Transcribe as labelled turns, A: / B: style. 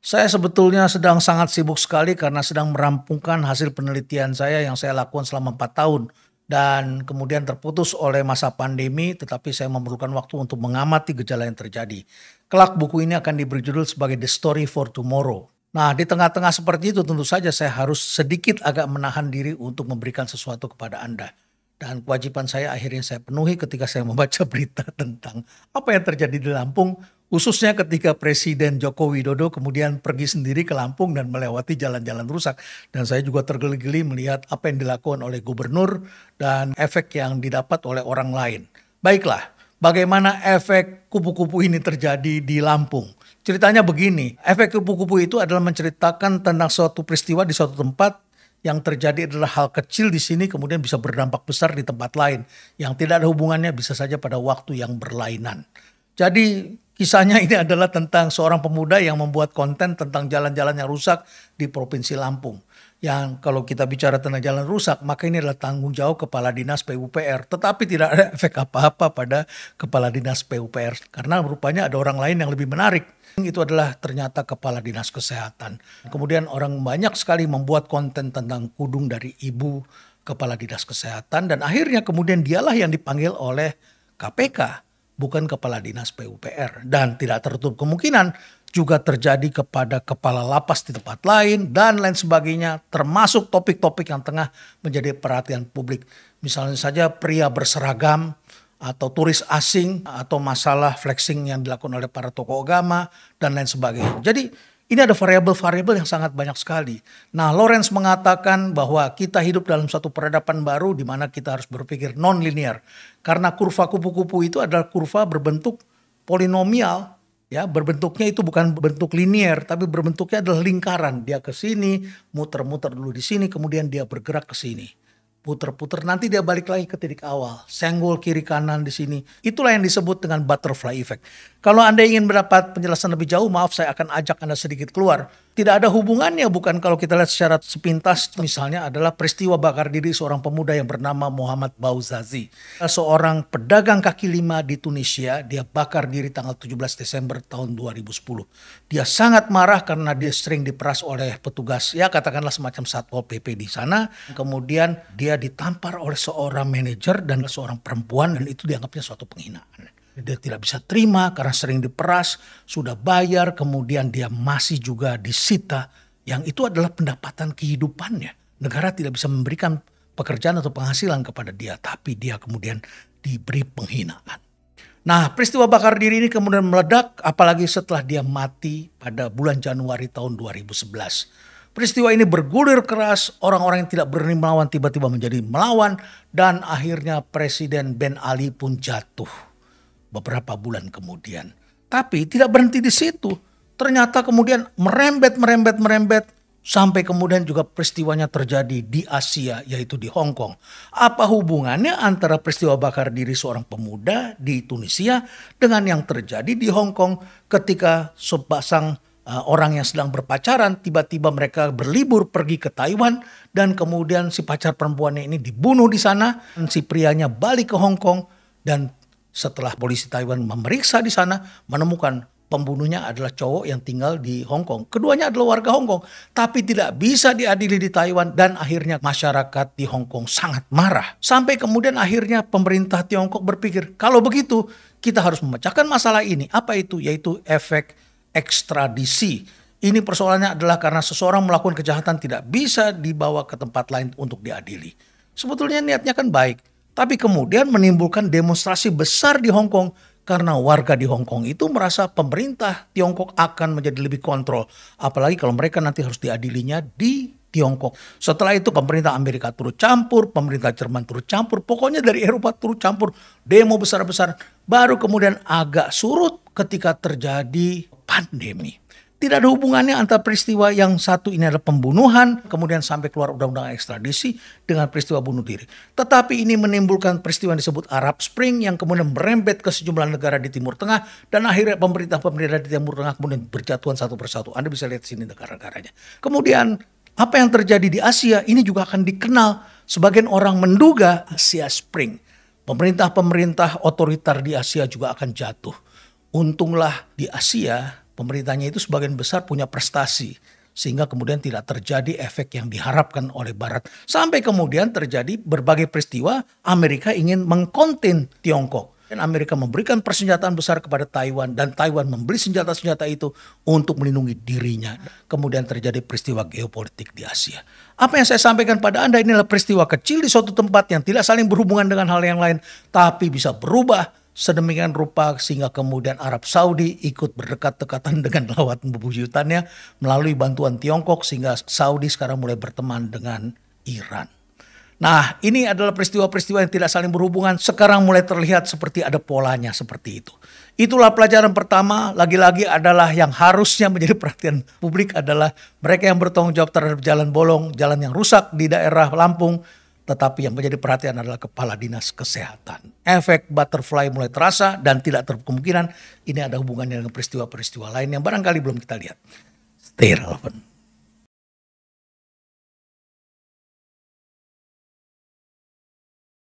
A: Saya sebetulnya sedang sangat sibuk sekali karena sedang merampungkan hasil penelitian saya yang saya lakukan selama 4 tahun. Dan kemudian terputus oleh masa pandemi, tetapi saya memerlukan waktu untuk mengamati gejala yang terjadi. Kelak buku ini akan diberi judul sebagai The Story for Tomorrow. Nah, di tengah-tengah seperti itu tentu saja saya harus sedikit agak menahan diri untuk memberikan sesuatu kepada Anda. Dan kewajiban saya akhirnya saya penuhi ketika saya membaca berita tentang apa yang terjadi di Lampung, khususnya ketika Presiden Joko Widodo kemudian pergi sendiri ke Lampung dan melewati jalan-jalan rusak. Dan saya juga tergeli-geli melihat apa yang dilakukan oleh gubernur dan efek yang didapat oleh orang lain. Baiklah, bagaimana efek kupu-kupu ini terjadi di Lampung? Ceritanya begini, efek kupu-kupu itu adalah menceritakan tentang suatu peristiwa di suatu tempat yang terjadi adalah hal kecil di sini kemudian bisa berdampak besar di tempat lain yang tidak ada hubungannya, bisa saja pada waktu yang berlainan. Jadi kisahnya ini adalah tentang seorang pemuda yang membuat konten tentang jalan-jalan yang rusak di Provinsi Lampung. Yang kalau kita bicara tentang jalan rusak, maka ini adalah tanggung jawab Kepala Dinas PUPR. Tetapi tidak ada efek apa-apa pada Kepala Dinas PUPR. Karena rupanya ada orang lain yang lebih menarik. Itu adalah ternyata Kepala Dinas Kesehatan. Kemudian orang banyak sekali membuat konten tentang kudung dari ibu Kepala Dinas Kesehatan. Dan akhirnya kemudian dialah yang dipanggil oleh KPK. Bukan Kepala Dinas PUPR. Dan tidak tertutup kemungkinan juga terjadi kepada kepala lapas di tempat lain dan lain sebagainya, termasuk topik-topik yang tengah menjadi perhatian publik. Misalnya saja pria berseragam atau turis asing atau masalah flexing yang dilakukan oleh para tokoh agama dan lain sebagainya. Jadi ini ada variabel-variabel yang sangat banyak sekali. Nah, Lawrence mengatakan bahwa kita hidup dalam satu peradaban baru di mana kita harus berpikir non-linear. Karena kurva kupu-kupu itu adalah kurva berbentuk polinomial. Ya, berbentuknya itu bukan bentuk linier, tapi berbentuknya adalah lingkaran. Dia ke sini, muter-muter dulu di sini, kemudian dia bergerak ke sini. Puter-puter, nanti dia balik lagi ke titik awal. Senggol kiri kanan di sini. Itulah yang disebut dengan butterfly effect. Kalau Anda ingin mendapat penjelasan lebih jauh, maaf saya akan ajak Anda sedikit keluar. Tidak ada hubungannya, bukan kalau kita lihat secara sepintas. Misalnya adalah peristiwa bakar diri seorang pemuda yang bernama Muhammad Bouazizi. Seorang pedagang kaki lima di Tunisia, dia bakar diri tanggal 17 Desember tahun 2010. Dia sangat marah karena dia sering diperas oleh petugas, ya katakanlah semacam Satpol PP di sana. Kemudian dia ditampar oleh seorang manajer dan seorang perempuan dan itu dianggapnya suatu penghinaan. Dia tidak bisa terima karena sering diperas, sudah bayar, kemudian dia masih juga disita. Yang itu adalah pendapatan kehidupannya. Negara tidak bisa memberikan pekerjaan atau penghasilan kepada dia, tapi dia kemudian diberi penghinaan. Nah, peristiwa bakar diri ini kemudian meledak, apalagi setelah dia mati pada bulan Januari tahun 2011. Peristiwa ini bergulir keras, orang-orang yang tidak berani melawan tiba-tiba menjadi melawan, dan akhirnya Presiden Ben Ali pun jatuh beberapa bulan kemudian. Tapi tidak berhenti di situ. Ternyata kemudian merembet sampai kemudian juga peristiwanya terjadi di Asia, yaitu di Hong Kong. Apa hubungannya antara peristiwa bakar diri seorang pemuda di Tunisia dengan yang terjadi di Hong Kong ketika sepasang orang yang sedang berpacaran tiba-tiba mereka berlibur pergi ke Taiwan dan kemudian si pacar perempuannya ini dibunuh di sana, si prianya balik ke Hong Kong dan setelah polisi Taiwan memeriksa di sana, menemukan pembunuhnya adalah cowok yang tinggal di Hong Kong. Keduanya adalah warga Hong Kong, tapi tidak bisa diadili di Taiwan dan akhirnya masyarakat di Hong Kong sangat marah. Sampai kemudian akhirnya pemerintah Tiongkok berpikir, kalau begitu kita harus memecahkan masalah ini. Apa itu? Yaitu efek ekstradisi. Ini persoalannya adalah karena seseorang melakukan kejahatan tidak bisa dibawa ke tempat lain untuk diadili. Sebetulnya niatnya kan baik. Tapi kemudian menimbulkan demonstrasi besar di Hong Kong karena warga di Hong Kong itu merasa pemerintah Tiongkok akan menjadi lebih kontrol. Apalagi kalau mereka nanti harus diadilinya di Tiongkok. Setelah itu pemerintah Amerika turut campur, pemerintah Jerman turut campur, pokoknya dari Eropa turut campur, demo besar-besar. Baru kemudian agak surut ketika terjadi pandemi. Tidak ada hubungannya antara peristiwa yang satu ini adalah pembunuhan, kemudian sampai keluar undang-undang ekstradisi dengan peristiwa bunuh diri. Tetapi ini menimbulkan peristiwa yang disebut Arab Spring yang kemudian merembet ke sejumlah negara di Timur Tengah dan akhirnya pemerintah-pemerintah di Timur Tengah kemudian berjatuhan satu persatu. Anda bisa lihat sini negara-negaranya. Kemudian apa yang terjadi di Asia ini juga akan dikenal. Sebagian orang menduga Asia Spring. Pemerintah-pemerintah otoriter di Asia juga akan jatuh. Untunglah di Asia pemerintahnya itu sebagian besar punya prestasi. Sehingga kemudian tidak terjadi efek yang diharapkan oleh Barat. Sampai kemudian terjadi berbagai peristiwa Amerika ingin mengkonten Tiongkok. Dan Amerika memberikan persenjataan besar kepada Taiwan. Dan Taiwan membeli senjata-senjata itu untuk melindungi dirinya. Kemudian terjadi peristiwa geopolitik di Asia. Apa yang saya sampaikan pada Anda ini adalah peristiwa kecil di suatu tempat yang tidak saling berhubungan dengan hal yang lain. Tapi bisa berubah sedemikian rupa sehingga kemudian Arab Saudi ikut berdekat-dekatan dengan lawat bebuyutannya melalui bantuan Tiongkok sehingga Saudi sekarang mulai berteman dengan Iran. Nah, ini adalah peristiwa-peristiwa yang tidak saling berhubungan. Sekarang mulai terlihat seperti ada polanya seperti itu. Itulah pelajaran pertama, lagi-lagi adalah yang harusnya menjadi perhatian publik adalah mereka yang bertanggung jawab terhadap jalan bolong, jalan yang rusak di daerah Lampung. Tetapi yang menjadi perhatian adalah Kepala Dinas Kesehatan. Efek butterfly mulai terasa dan tidak terkemungkinan ini ada hubungannya dengan peristiwa-peristiwa lain yang barangkali belum kita lihat. Stay relevant.